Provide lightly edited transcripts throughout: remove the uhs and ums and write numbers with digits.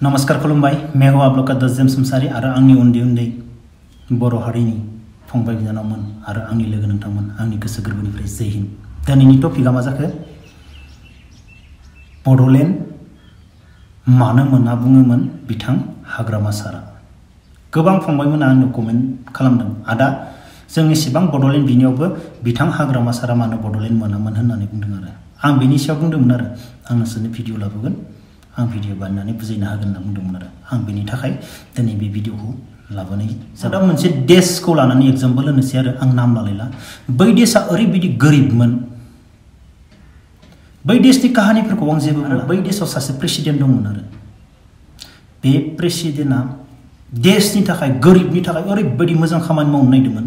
नमस्कार खुलुमबाय मेहौ आब्लका दजम संसारी आरो आंनि उन्दै उन्दै बर' हारिनि फंबाय बिनानावमोन आरो आंनि लोगो नोंथांमोन आंनि गोसो गोरबोनिफ्राय जय हिन्द। दिनैनि टपिकआ मा जाखो? बड'लेण्ड मानो मोना बुङोमोन बिथां हाग्रामा सारा। गोबां फंबायमोना आंनो कमेन्ट खालामदों, आदा जों एसेबां बड'लेण्ड बिनियावबो बिथां हाग्रामा सारा मानो बड'लेण्ड मोनामोन होननानै बुंदों आरो आं बेनि सायाव बुंदोंमोन आरो आं नोंसोरनो भिडिअ लाबोगोन, आं भिडिअ बानायनानै बुजायनो हागोन होनना बुंदोंमोन आरो आं बेनि थाखाय दिनै बे भिडिअखौ लाबोनाय जादों। मोनसे देशखौ लानानै एग्जाम्पल होनोसै आरो आं नाम लालायला। बै देशआ ओरैबायदि गोरिबमोन, बै देशनि काहानिफोरखौ आं जेबो बुंला। बै देशआव सासे प्रेसिडेन्ट दंमोन आरो बे प्रेसिडेन्टआ देशनि थाखाय गोरिबनि थाखाय ओरैबायदि मोजां खामानि मावनो नायदोंमोन।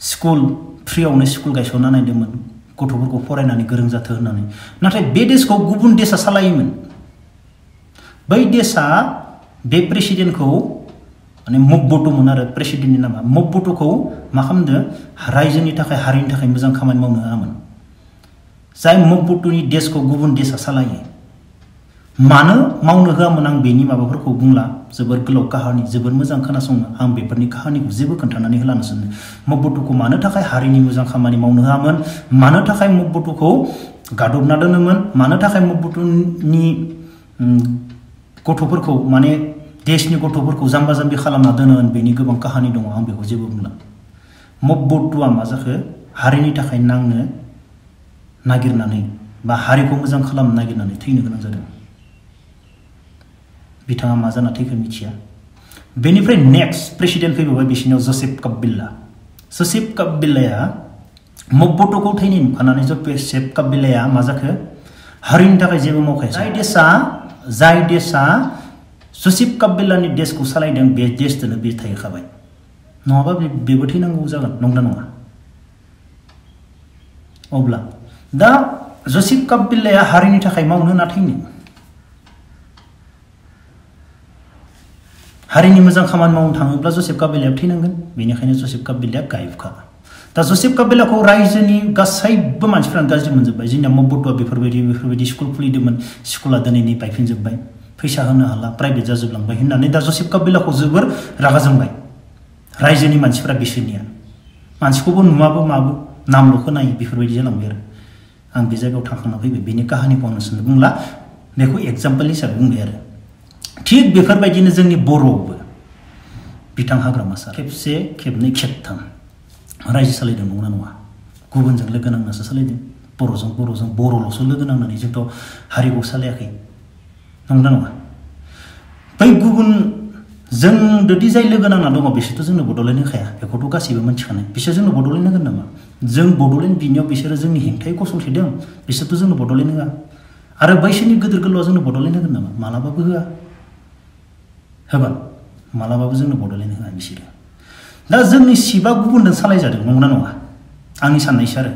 स्कुल फ्रियावनो स्कुल गायसनना नायदोंमोन गथ'फोरखौ फरायनानै गोरों जाथों होननानै। नाथाय बे देशखौ गुबुन देशआ सालायोमोन। बै देशआ बे प्रेसिडेन्टखौ माने मब्बुटुमोन आरो प्रेसिडेन्टनि नामा। मब्बुटुखौ मा खालामदो? रायजोनि थाखाय हारिनि थाखाय मोजां खामानि मावनो होआमोन। जाय मब्बुटुनि देशखौ गुबुन देशआ सालायो मानो मावनो होआमोन आं बेनि माबाफोरखौ बुंला। जोबोर गोलाव काहानि, जोबोर मोजां खोनासंनो। आं बेफोरनि काहानिखौ जेबो खोन्थानानै होला नोंसोरनो। मब्बुटुखौ मानो थाखाय हारिनि मोजां खामानि मावनो होआमोन, मानो थाखाय मब्बुटुखौ गादबना दोनोमोन, मानो थाखाय मब्बुटुनि गथ'फोरखौ माने देशनि गथ'फोरखौ जाम्बा जाम्बि खालामना दोनोमोन, बेनि गोबां काहानि दङ, आं बेखौ जेबो बुंला। मब्बुटुआ मा जाखो? हारिनि थाखाय नांनो नागिरनानै बा हारिखौ मोजां खालामनो नागिरनानै थैनो गोनां जादों। बिथाङा मा जाना थैखो मिथिया। बेनिफ्राय नेक्स्ट प्रेसिडेन्ट फैबाय बिसिनाव जसेफ काबिला। जसेफ काबिलाया मब्बुटुखौ थैनाय नुखानानै जसेफ काबिलाया मा जाखो? हारिनि थाखाय जेबो मावखायासै। जाय देशआ जसेफ काबिलानि देशखौ सालायदों बे देशजोंनो बे थाहैखाबाय, नङाबा बेबो थैनांगौ जागोन, नंगौना नङा? अब्ला दा जसेफ काबिलाया हारिनि थाखाय मावनो ना थैनो? हारिनि मोजां खामानि मावनो थाङोब्ला जसेफ काबिलाया थैनांगोन। बेनिखायनो जसेफ काबिलाया गायबखा। दा जसेफ काबिलाखौ रायजोनि गासैबो मानसिफ्रानो गाज्रि मोनजोब्बाय। जोंनिया मब्बुटुआ बेफोरबायदि स्कुल खुलिदोंमोन, स्कुला दिनैनि बायफिनजोब्बाय, फैसा होनो हाला, प्राइभेट जाजोबलांबाय होननानै दा जसेफ काबिलाखौ जोबोर रागा जोंबाय रायजोनि मानसिफ्रा। बिसोरनिया मानसिखौबो नुवाबो माबो, नामल' खोनायो, बेफोरबायदि जालांबाय आरो आं बे जायगायाव थांखांना फैबाय। बेनि काहानिखौ आं नोंसोरनो बुंला, बेखौ एग्जाम्पल हिसाबै बुंबाय आरो। थिग बेफोरबायदिनो जोंनि बर'आवबो बिथां हाग्रामा सार खेबसे खेबनै खेबथाम रायजो सालायदों, नंगौना नङा? गुबुनजों लोगो नांनासो सालायदों। बर'जों बर'ल'सो लोगो नांनानै जोंथ' हारिखौ सालायाखै, नंगौना नङा? बै गुबुनजों जुदि जाय लोगो नांना दङ बिसोरथ' जोंनो बड'लेण्ड होखाया, बेखौथ' गासैबो मिथिखानाय। बिसोर जोंनो बड'लेण्ड होगोन नामा? जों बड'लेण्ड बिनियाव बिसोरो जोंनि हेंथायै गसंथेदों, बिसोरथ' जोंनो बड'लेण्ड होआ। आरो बैसोरनि गिदिर गोलावआ जोंनो बड'लेण्ड होगोन नामा? मालाबाबो होआ। होगोन मालाबाबो जोंनो बड'लेण्ड होआ बिसोरो। दा जोंनि सिपआ गुबुनजों सालायजादों, नंगौना नङा? आंनि साननायसो आरो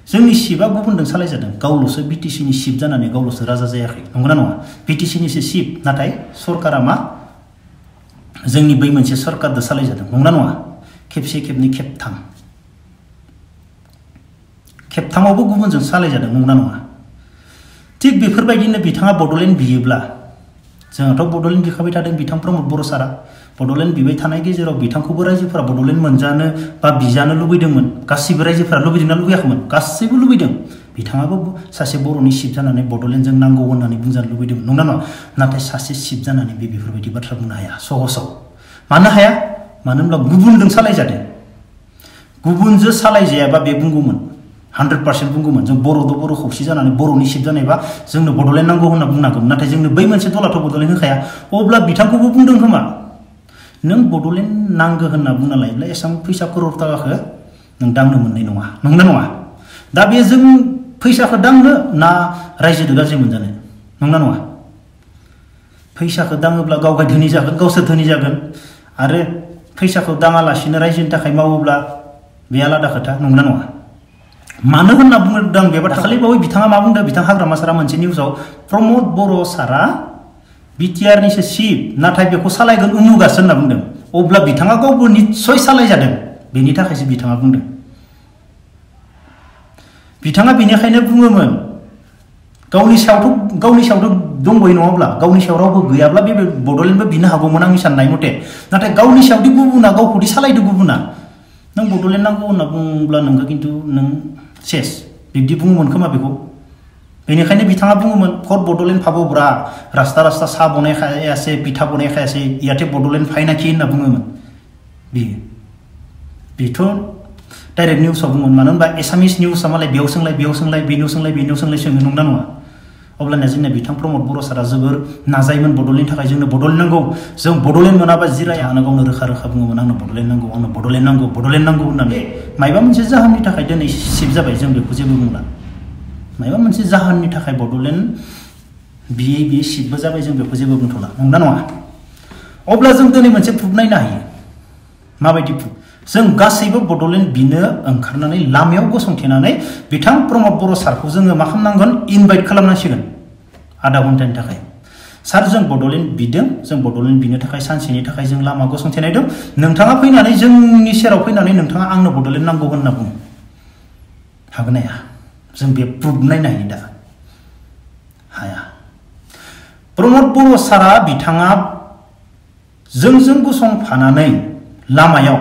जोंनि सिपआ गुबुनजों सालायजादों। गावल'सो बिटिसिनि सिप जानानै गावल'सो राजा जायाखै, नंगौना नङा? बिटिसिनिसो सिप, नाथाय सरकारा मा जोंनि बै मोनसे सरकारजों सालायजादों, नंगौना नङा? खेबसे खेबनै खेबथामावबो गुबुनजों सालायजादों, नंगौना नङा? थिग बेफोरबायदिनो बिथाङा बड'लेण्ड बियोब्ला, जोंहाथ' बड'लेण्ड बिखाबाय थादों बिथां प्रमद बर' सारा। बड'लेण्ड बिबाय थानाय गेजेराव बिथांखौबो रायजोफोरा बड'लेण्ड मोनजानो बा बिजानो लुबैदोंमोन। गासैबो रायजोफोरा लुबैदोंना लुबैयाखैमोन? गासैबो लुबैदों। बिथाङाबो सासे बर'नि सिप जानानै बड'लेण्डजों नांगौ होननानै बुंजानो लुबैदोंमोन, नंगौना नङा? नाथाय सासे सिप जानानै बेफोरबायदि बाथ्रा बुंनो हाया सहसाव। मानो हाया? मानो होनब्ला गुबुनजों सालायजादों। गुबुनजों सालायजायाबा बे बुंगौमोन, 100% बुंगौमोन जों बर' खौसे जानानै बर'नि सिप जानायबा जोंनो बड'लेण्ड नांगौ होनना बुंनांगौमोन। नाथाय जोंनो बै मोनसे दलाथ' बड'लेण्ड होखाया। अब्ला बिथांखौबो बुंदों खोमा, नों बड'लेण्ड नांगौ होनना बुंना लायोब्ला एसेबां फैसा करोड़ थाखाखौ नों दांनो मोननाय नङा, नंगौना नङा? दा बे जों फैसाखौ दांनो ना रायजोजों गाज्रि मोनजानो, नंगौना नङा? फैसाखौ दाङोब्ला गावगाय धोनि जागोन, गावसोर धोनि जागोन। आरो फैसाखौ दाङालासिनो रायजोनि थाखाय मावोब्ला बे आलादा खोथा, नंगौना नङा? मानो होनना बुंदों बे बाथ्रा? खालिबावै बिथाङा मा बुंदों? बिथां हाग्रामा सारा मोनसे निउसाव प्रमद बर' सारा बिटिआरनिसो सिप, नाथाय बेखौ सालायगोन उमुगासो होनना बुंदों। अब्ला बिथाङा गावबो निस्सय सालायजादों, बेनि थाखायसो बिथाङा बुंदों। बिथाङा बेनिखायनो बुङोमोन गावनि सायावथ' दंबोयो नङाब्ला गावनि सायाव रावबो गैयाब्ला बे बड'लेण्डबो बिनो हागौमोन आंनि साननाय मथे नाथाय गावनि सायावदि गुबुना गावखौदि सालायदो गुबुना नों बड'लेण्ड नांगौ होनना बुंब्ला नोंखौ खिन्थु नों सेस बिब्दि बुङोमोन खोमा बेखौ बेनिखायनो बिथाङा बुङोमोन फर बड'लेण्ड फाबोब्रा रास्ता रास्ता साहा बनायखायासै पिठा बनायखायासै इयाथे बड'लेण्ड फायनाखि होनना बुङोमोन बेथ' डाइरेक्ट निउसाव बुङोमोन मानो होनबा एसामिस निउसआ मालाय बेयाव सोंलाय बेनियाव सोंलाय सोङो नंगौना नङा अब्लानिया जोंना बिथां प्रमद बर' सारा जोबोर नाजायोमोन बड'लेण्डनि थाखाय जोंनो बड'लेण्ड नांगौ जों बड'लेण्ड मोनाबा जिराया आंनो गावनो रोखा बुङोमोन आंनो बड'लेण्ड नांगौ होननानै मायबा मोनसे जाहोननि थाखाय दिनै शिफ्ट जाबाय जों बेखौ जेबो बुंला मायबा मोनसे जाहोननि थाखाय बड'लेण्ड बिए शिफ्टबो जाबाय जों बेखौ जेबो बुंथ'ला नंगौना नङा अब्ला जों दिनै मोनसे प्रुफ नायनो हायो माबायदि प्रुफ जों गासैबो बड'लेण्ड बिनो ओंखारनानै लामायाव गसंथेनानै बिथां प्रमद बर' सारखौ जोङो मा खालामनांगोन इनभाइट खालामनांसिगोन आधा घन्टानि थाखाय सार जों बड'लेण्ड बिदों जों बड'लेण्ड बिनो थाखाय सानसेनि थाखाय जों लामा गसंथेनाय दं नोंथाङा फैनानै जोंनि सेराव फैनानै नोंथाङा आंनो बड'लेण्ड नांगौ होनना बुङो हागोन हाया जों बे प्रुफ नायनो हायो दा हाया प्रमद बर' सारा बिथाङा जोंजों गसंफानानै लामायाव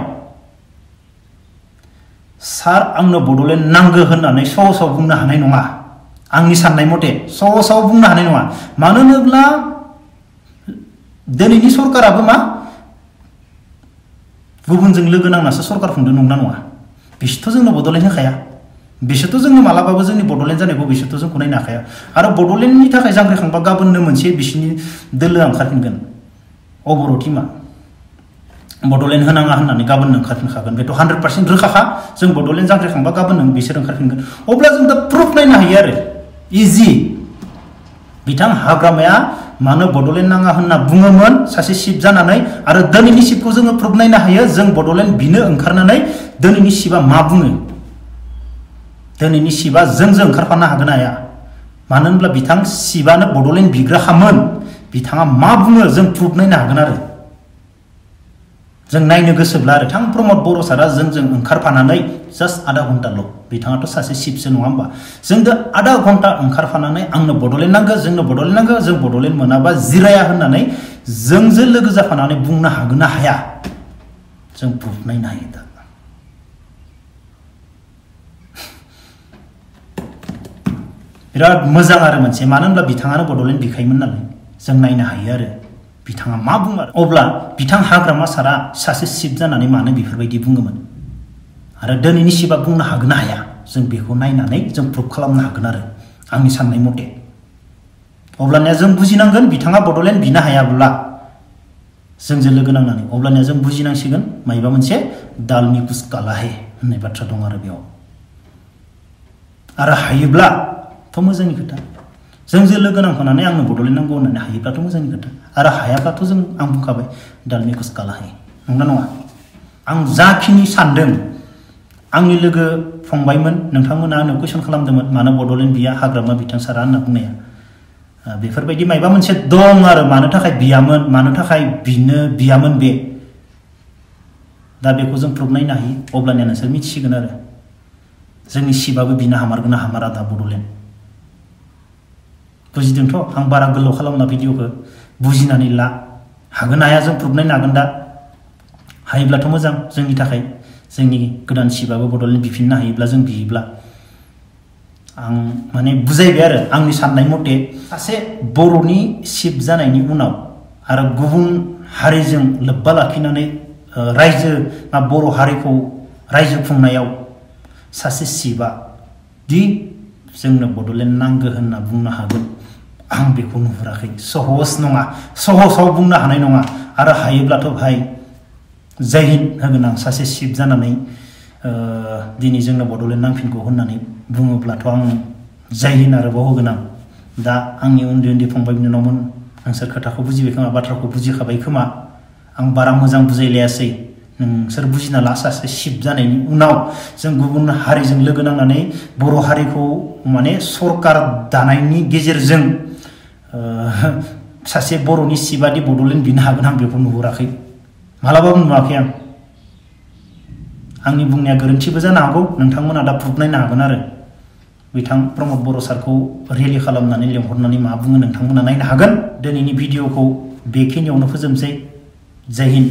सार आंनो बड'लेण्ड नांगौ होननानै सहसाव बुंनो हानाय नङा आंनि साननाय मथे सहसाव बुंनो हानाय नङा मानो होनोब्ला दिनैनि सरकाराबो मा गुबुनजों लोगो नांनासो सरकार खुंदों नंगौना नङा बिसोरथ' जोंनो बड'लेण्ड होखाया बिसोरथ' जोंनो मालाबाबो जोंनि बड'लेण्ड जानायखौ बिसोरथ' जोंखौ नायनो हाखाया आरो बड'लेण्डनि थाखाय जांख्रिखांबा गाबोननो मोनसे बिसोरनि दोलोआ ओंखारफिनगोन अबर' टिमा बड'लेण्ड होनाङा होननानै गाबोननो ओंखारफिनखागोन बेथ' 100% रोखाखा जों बड'लेण्ड जांख्रिखांबा गाबोननो बिसोर ओंखारफिनगोन अब्ला जों दा प्रुफ नायनो हायो आरो इजि बिथां हाग्रामाया मानो बड'लेण्ड नाङा होनना बुङोमोन सासे शिफ्ट जानानै आरो दिनैनि शिफ्टखौ जोङो प्रुफ नायनो हायो जों बड'लेण्ड बिनो ओंखारनानै दिनैनि शिफ्टआ मा बुङो दिनैनि शिफ्टआ जोंजों ओंखारफानो हागोन हाया मानो होनब्ला बिथां शिफ्टआनो बड'लेण्ड बिग्राखामोन बिथाङा मा बुङो जों प्रुफ नायनो हागोन आरो जों नायनो गोसोब्ला आरो थां प्रमद बर' सारा जोंजों ओंखारफानानै जास्ट आधा घन्टाल' बिथाङाथ' सासे शिफ्टसो नङा होमबा जोंदो आधा घन्टा ओंखारफानानै आंनो बड'लेण्ड नांगौ जोंनो बड'लेण्ड नांगौ जों बड'लेण्ड मोनाबा जिराया होननानै जोंजों लोगो जाफानानै बुंनो हागोन ना हाया जों प्रुफ नायनो हायो दा बिराद मोजां आरो मोनसे मानो होनब्ला बिथाङानो बड'लेण्ड बिखायोमोन नालाय जों नायनो हायो आरो बिथाङा मा बुङो अब्ला बिथां हाग्रामा सारा सासे शिफ्ट जानानै मानो बेफोरबायदि बुङोमोन आरो दिनैनि शिफ्टआ बुंनो हागोन ना हाया जों बेखौ नायनानै जों प्रुफ खालामनो हागोन आरो आंनि साननाय मथे अब्लानिया जों बुजिनांगोन बिथाङा बड'लेण्ड बिनो हायाब्ला जोंजों लोगो नांनानै अब्लानिया जों बुजिनांसिगोन मायबा मोनसे दालनि कुछ काला है होननाय बाथ्रा दं आरो बेयाव आरो हायोब्लाथ' मोजांनि खोथा जोंजों लोगो नांफानानै आंनो बड'लेण्ड नांगौ होननानै हायोब्लाथ' मोजांनि खोथा आरो हायाब्लाथ' जों आं बुंखाबाय दालनि कुछ काला है नंगौना नङा आं जाखिनि सानदों आंनि लोगो फंबायमोन नोंथांमोना आंनो कुइसन खालामदोंमोन मानो बड'लेण्ड बिया हाग्रामा बिथां सारा होनना बुंनाया बेफोरबायदि मायबा मोनसे दं आरो मानो थाखाय बियामोन मानो थाखाय बियामोन बे दा बेखौ जों प्रुफ नायनो हायो अब्लानिया नोंसोर मिथिसिगोन आरो जोंनि शिफ्टआबो बिनो हामारगोन ना हामारा दा बड'लेण्ड बुजिदोंथ' आं बारा गोलाव खालामना भिडिअखौ बुजिनानै ला हागोन हाया जों प्रुफ नायनो हागोन दा हायोब्लाथ' मोजां जोंनि थाखाय जोंनि गोदान शिफ्टआबो बड'लेण्ड बिफिननो हायोब्ला जों बियोब्ला आं माने बुजायबाय आरो आंनि साननाय मथे सासे बर'नि शिफ्ट जानायनि उनाव आरो गुबुन हारिजों लोब्बा लाखिनानै रायजो बर' हारिखौ रायजो खुंनायाव सासे शिफ्टआ दि जोंनो बड'लेण्ड नांगौ होनना बुंनो हागोन आं बेखौ नुहुराखै सहस नङा सहसाव बुंनो हानाय नङा आरो हायोब्लाथ' भाई जय हिन्द होगोन आं सासे शिफ्ट जानानै दिनै जोंनो बड'लेण्ड नांफिनगौ होननानै बुङोब्लाथ' आं जय हिन्द आरोबाव होगोन आं दा आंनि उन्दै उन्दै फंबाय बिनानावमोन नोंसोर खोथाखौ बुजिबाय खोमा बाथ्राखौ बुजिखाबाय खोमा आं बारा मोजां बुजायलायासै नोंसोर बुजिना ला सासे शिफ्ट जानायनि उनाव जों गुबुन हारिजों लोगो नांनानै बर' हारिखौ माने सरकार दानायनि गेजेरजों सासे बर'नि शिफ्टआदि बड'लेण्ड बिनो हागोन आं बेखौ नुहुराखै मालाबाबो नुवाखै आंनि बुंनाया गोरोन्थिबो जानो हागौ नोंथांमोना दा प्रुफ नायनो हागोन आरो बिथां प्रमोद बर' सारखौ रेलि खालामनानै लेंहरनानै मा बुङो नोंथांमोना नायनो हागोन। दिनैनि भिडिअखौ बेखिनियावनो फोजोबसै। जय हिन्द।